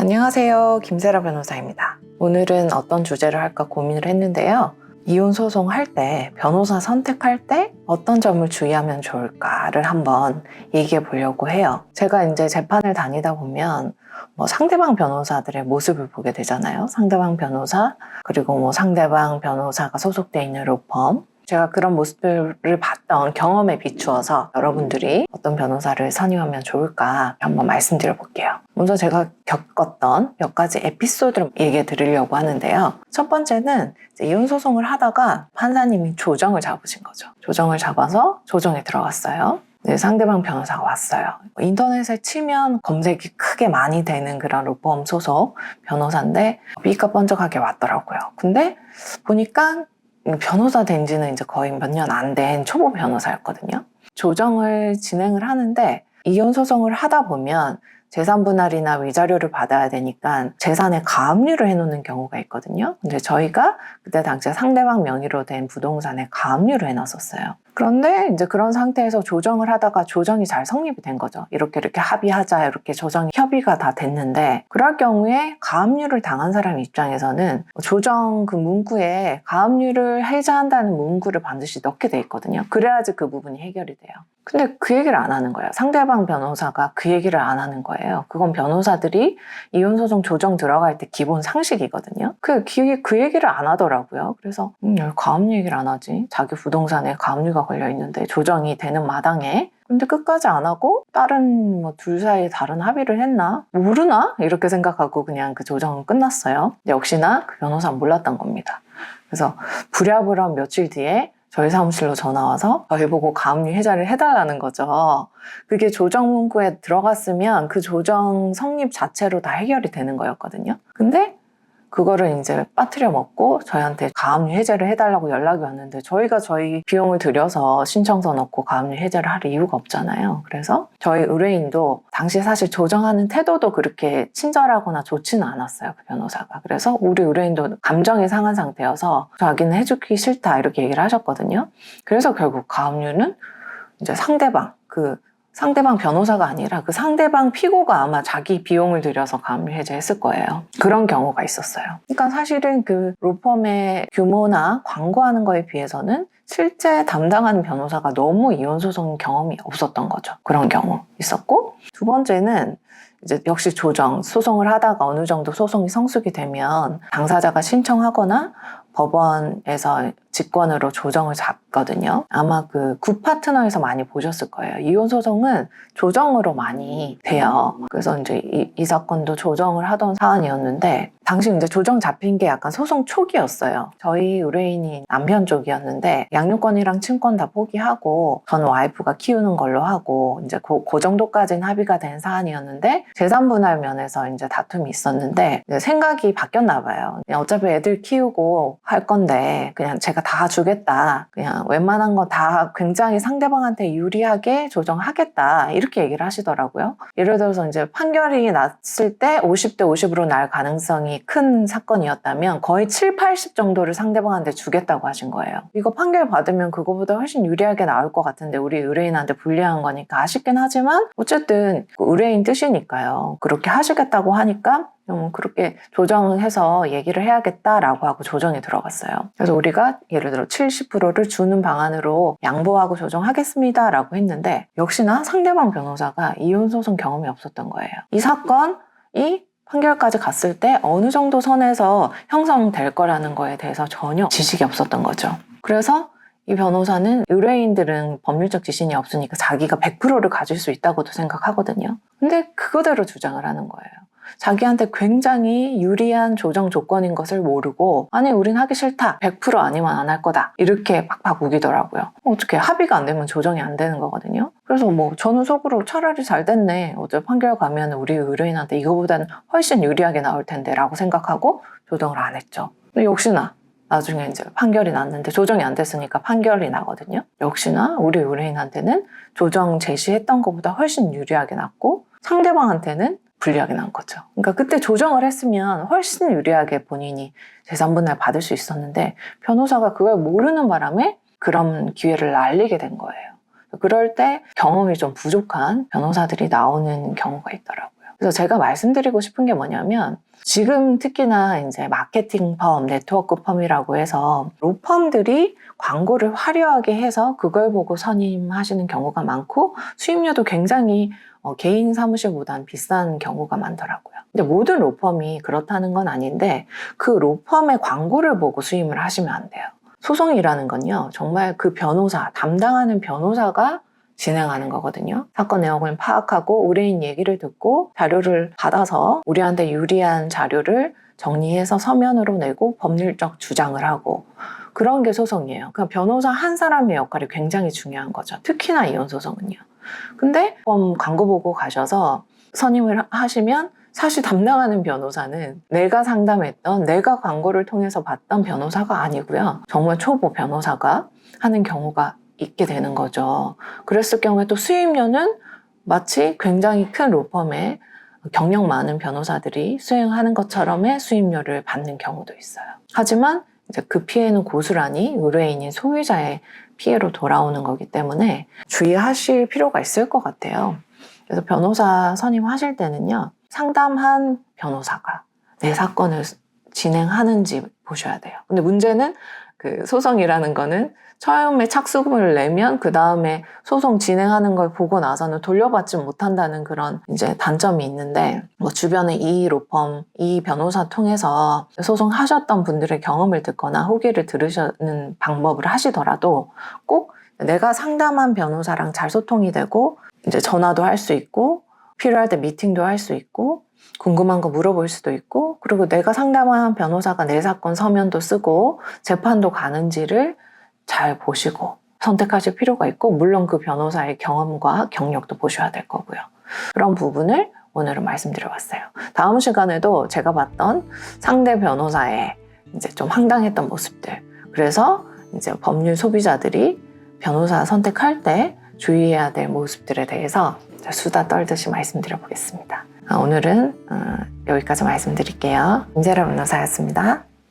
안녕하세요. 김세라 변호사입니다. 오늘은 어떤 주제를 할까 고민을 했는데요. 이혼 소송 할 때, 변호사 선택할 때 어떤 점을 주의하면 좋을까를 한번 얘기해 보려고 해요. 제가 이제 재판을 다니다 보면 상대방 변호사들의 모습을 보게 되잖아요. 상대방 변호사, 그리고 상대방 변호사가 소속돼 있는 로펌. 제가 그런 모습들을 봤던 경험에 비추어서 여러분들이 어떤 변호사를 선임하면 좋을까 한번 말씀드려 볼게요. 먼저 제가 겪었던 몇 가지 에피소드를 얘기해 드리려고 하는데요. 첫 번째는 이혼 소송을 하다가 판사님이 조정을 잡으신 거죠. 조정을 잡아서 조정에 들어갔어요. 네, 상대방 변호사가 왔어요. 인터넷에 치면 검색이 크게 많이 되는 그런 로펌 소속 변호사인데 삐까뻔쩍하게 왔더라고요. 근데 보니까 변호사 된 지는 이제 거의 몇 년 안 된 초보 변호사였거든요. 조정을 진행을 하는데 이혼 소송을 하다 보면 재산 분할이나 위자료를 받아야 되니까 재산에 가압류를 해놓는 경우가 있거든요. 근데 저희가 그때 당시에 상대방 명의로 된 부동산에 가압류를 해놨었어요. 그런데 이제 그런 상태에서 조정을 하다가 조정이 잘 성립이 된 거죠. 이렇게 합의하자, 이렇게 조정 협의가 다 됐는데, 그럴 경우에 가압류를 당한 사람 입장에서는 조정 그 문구에 가압류를 해제한다는 문구를 반드시 넣게 돼 있거든요. 그래야지 그 부분이 해결이 돼요. 근데 그 얘기를 안 하는 거예요. 상대방 변호사가 그 얘기를 안 하는 거예요. 그건 변호사들이 이혼소송 조정 들어갈 때 기본 상식이거든요. 그 얘기를 안 하더라고요. 그래서 가압류 얘기를 안 하지. 자기 부동산에 가압류가 걸려 있는데 조정이 되는 마당에. 근데 끝까지 안 하고 다른 둘 사이에 다른 합의를 했나? 모르나? 이렇게 생각하고 그냥 그 조정은 끝났어요. 근데 역시나 그 변호사는 몰랐던 겁니다. 그래서 부랴부랴 며칠 뒤에 저희 사무실로 전화 와서 저희 보고 가압류 해제를 해달라는 거죠. 그게 조정 문구에 들어갔으면 그 조정 성립 자체로 다 해결이 되는 거였거든요. 근데 그거를 이제 빠뜨려 먹고 저희한테 가압류 해제를 해달라고 연락이 왔는데 저희가 저희 비용을 들여서 신청서 넣고 가압류 해제를 할 이유가 없잖아요. 그래서 저희 의뢰인도 당시 사실 조정하는 태도도 그렇게 친절하거나 좋지는 않았어요. 그 변호사가. 그래서 우리 의뢰인도 감정이 상한 상태여서 자기는 해주기 싫다 이렇게 얘기를 하셨거든요. 그래서 결국 가압류는 이제 상대방 변호사가 아니라 그 상대방 피고가 아마 자기 비용을 들여서 가압류 해제했을 거예요. 그런 경우가 있었어요. 그러니까 사실은 그 로펌의 규모나 광고하는 거에 비해서는 실제 담당하는 변호사가 너무 이혼소송 경험이 없었던 거죠. 그런 경우 있었고, 두 번째는 이제 역시 조정, 소송을 하다가 어느 정도 소송이 성숙이 되면 당사자가 신청하거나 법원에서 직권으로 조정을 잡거든요. 아마 그 굿파트너에서 많이 보셨을 거예요. 이혼소송은 조정으로 많이 돼요. 그래서 이제 이 사건도 조정을 하던 사안이었는데, 당시 이제 조정 잡힌 게 약간 소송 초기였어요. 저희 의뢰인이 남편 쪽이었는데, 양육권이랑 친권 다 포기하고, 전 와이프가 키우는 걸로 하고, 이제 그 정도까지는 합의가 된 사안이었는데, 재산 분할 면에서 이제 다툼이 있었는데, 이제 생각이 바뀌었나 봐요. 그냥 어차피 애들 키우고 할 건데, 그냥 제가 다 주겠다. 그냥 웬만한 거 다 굉장히 상대방한테 유리하게 조정하겠다. 이렇게 얘기를 하시더라고요. 예를 들어서 이제 판결이 났을 때 50대 50으로 날 가능성이 큰 사건이었다면 거의 7, 80 정도를 상대방한테 주겠다고 하신 거예요. 이거 판결 받으면 그거보다 훨씬 유리하게 나올 것 같은데 우리 의뢰인한테 불리한 거니까 아쉽긴 하지만 어쨌든 의뢰인 뜻이니까요. 그렇게 하시겠다고 하니까 그렇게 조정해서 얘기를 해야겠다라고 하고 조정에 들어갔어요. 그래서 우리가 예를 들어 70%를 주는 방안으로 양보하고 조정하겠습니다라고 했는데 역시나 상대방 변호사가 이혼소송 경험이 없었던 거예요. 이 사건이 판결까지 갔을 때 어느 정도 선에서 형성될 거라는 거에 대해서 전혀 지식이 없었던 거죠. 그래서 이 변호사는 의뢰인들은 법률적 지식이 없으니까 자기가 100%를 가질 수 있다고도 생각하거든요. 근데 그거대로 주장을 하는 거예요. 자기한테 굉장히 유리한 조정 조건인 것을 모르고 아니 우린 하기 싫다 100% 아니면 안 할 거다 이렇게 팍팍 우기더라고요. 어떻게 합의가 안 되면 조정이 안 되는 거거든요. 그래서 저는 속으로 차라리 잘 됐네, 어제 판결 가면 우리 의뢰인한테 이거보다는 훨씬 유리하게 나올 텐데 라고 생각하고 조정을 안 했죠. 근데 역시나 나중에 이제 판결이 났는데 조정이 안 됐으니까 판결이 나거든요. 역시나 우리 의뢰인한테는 조정 제시했던 것보다 훨씬 유리하게 났고 상대방한테는 불리하게 난 거죠. 그러니까 그때 조정을 했으면 훨씬 유리하게 본인이 재산분할 받을 수 있었는데 변호사가 그걸 모르는 바람에 그런 기회를 날리게 된 거예요. 그럴 때 경험이 좀 부족한 변호사들이 나오는 경우가 있더라고요. 그래서 제가 말씀드리고 싶은 게 뭐냐면 지금 특히나 이제 마케팅 펌, 네트워크 펌이라고 해서 로펌들이 광고를 화려하게 해서 그걸 보고 선임하시는 경우가 많고 수임료도 굉장히 개인 사무실보다는 비싼 경우가 많더라고요. 근데 모든 로펌이 그렇다는 건 아닌데 그 로펌의 광고를 보고 수임을 하시면 안 돼요. 소송이라는 건요, 정말 그 변호사, 담당하는 변호사가 진행하는 거거든요. 사건 내용을 파악하고 의뢰인 얘기를 듣고 자료를 받아서 우리한테 유리한 자료를 정리해서 서면으로 내고 법률적 주장을 하고 그런 게 소송이에요. 그러니까 변호사 한 사람의 역할이 굉장히 중요한 거죠. 특히나 이혼소송은요. 근데 광고 보고 가셔서 선임을 하시면 사실 담당하는 변호사는 내가 상담했던, 내가 광고를 통해서 봤던 변호사가 아니고요. 정말 초보 변호사가 하는 경우가 있게 되는 거죠. 그랬을 경우에 또 수임료는 마치 굉장히 큰 로펌에 경력 많은 변호사들이 수행하는 것처럼의 수임료를 받는 경우도 있어요. 하지만 이제 그 피해는 고스란히 의뢰인인 소유자의 피해로 돌아오는 거기 때문에 주의하실 필요가 있을 것 같아요. 그래서 변호사 선임하실 때는요, 상담한 변호사가 내 사건을 진행하는지 보셔야 돼요. 근데 문제는 그 소송이라는 거는 처음에 착수금을 내면 그 다음에 소송 진행하는 걸 보고 나서는 돌려받지 못한다는 그런 이제 단점이 있는데, 뭐 주변에 이 로펌, 이 변호사 통해서 소송하셨던 분들의 경험을 듣거나 후기를 들으시는 방법을 하시더라도 꼭 내가 상담한 변호사랑 잘 소통이 되고 이제 전화도 할 수 있고 필요할 때 미팅도 할 수 있고 궁금한 거 물어볼 수도 있고 그리고 내가 상담한 변호사가 내 사건 서면도 쓰고 재판도 가는지를 잘 보시고 선택하실 필요가 있고 물론 그 변호사의 경험과 경력도 보셔야 될 거고요. 그런 부분을 오늘은 말씀드려봤어요. 다음 시간에도 제가 봤던 상대 변호사의 이제 좀 황당했던 모습들, 그래서 이제 법률 소비자들이 변호사 선택할 때 주의해야 될 모습들에 대해서 수다 떨듯이 말씀드려 보겠습니다. 오늘은 여기까지 말씀드릴게요. 임재라 변호사였습니다.